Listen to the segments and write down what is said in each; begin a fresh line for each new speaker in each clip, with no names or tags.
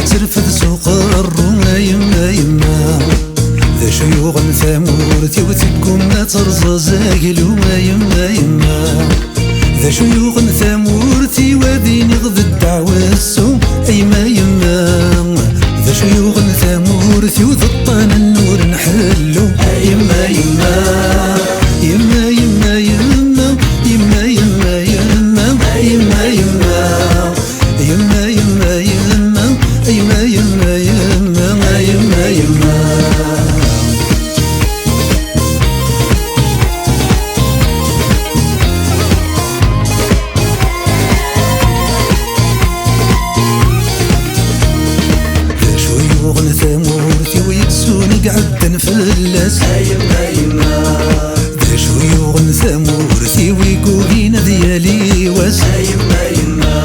ترفد سوق الروم يما يما ذا شيوغ ثامورتي وتقوم ترزا زاقل وما يما يما ذا شيوغ ثامورتي وديني غض الدعوة السوم يما يما ذا شيوغ ثامورتي وذطان النور نحلو يما يما يما يما يما يما يما يما يما يما يما يما يما يما يما يما يما يما ثامورتي ويكسوني قعدت نفلس يما يما ذا شيوغ ثامورتي ويقولين ديالي واس يما يما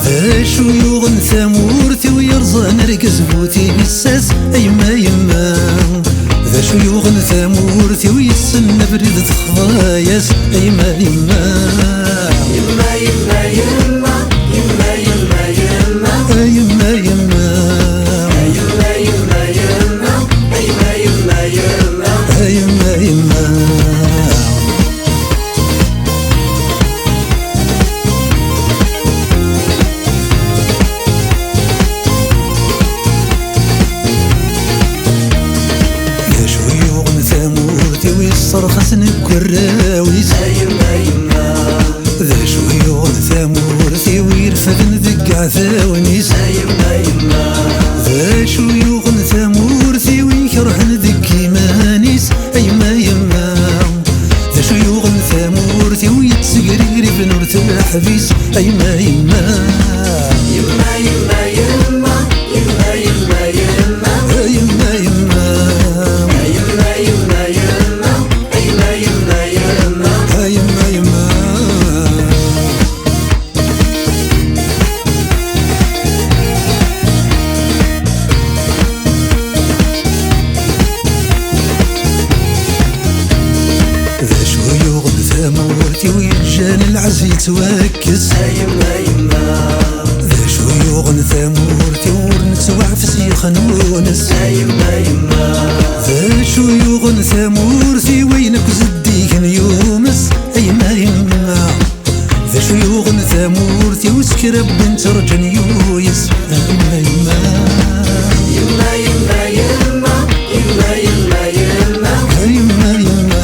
ذا شيوغ ثامورتي ويرزا نرقز بوتي الساس يما يما ذا شيوغ ثامورتي ويسن بريد خضاياس يما يما يما يما يما يما يما يما يما يما يما يما يا شيوغ ثامورتي ويصرخ سنك الراويس يما يما ذا شيوغ ثامورتي ويرفد ندق عثاونيس يما يما ذا شيوغ ثامورتي ويكره ندق مانيس يما يما ذا شيوغ ثامورتي ويتسقريري في نور الحبيس يما يما يما يما يما يما يما يما يما يما يما يما يما يما يما يما ذا شيوغ ثامورتي ويجان العز يتوكس يما يما ذا شيوغ ثامورتي ورنتوع في سيخ نونس يما يما ذا شيوغ ثامورتي وينك زديك نيومس يما يما ذا شيوغ ثامورتي وسكرب بنت رجن يويس يما يما يما يما يما يما يما يما يما يما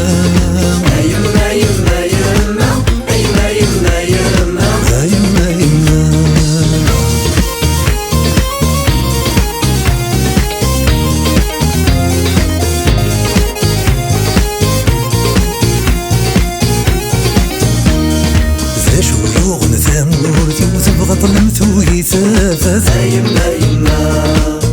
ثامورتي وتبغى ظلمت ويثافث يما يما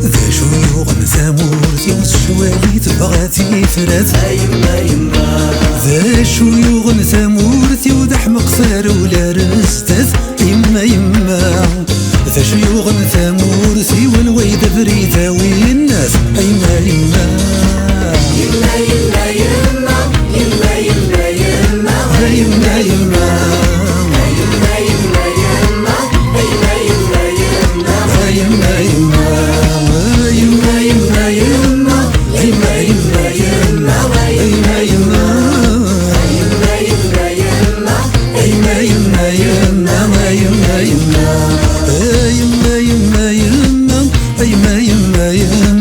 ذا شيوغ ثامورتي والشوالي تبغى تيفرث يما يما ذا شيوغ ثامورتي وذا حمق ثار ولا رستث يما يما ذا شيوغ ثامورتي والويد بريده والناس يما يما يما يما يما يما يما يما يما يما يما يما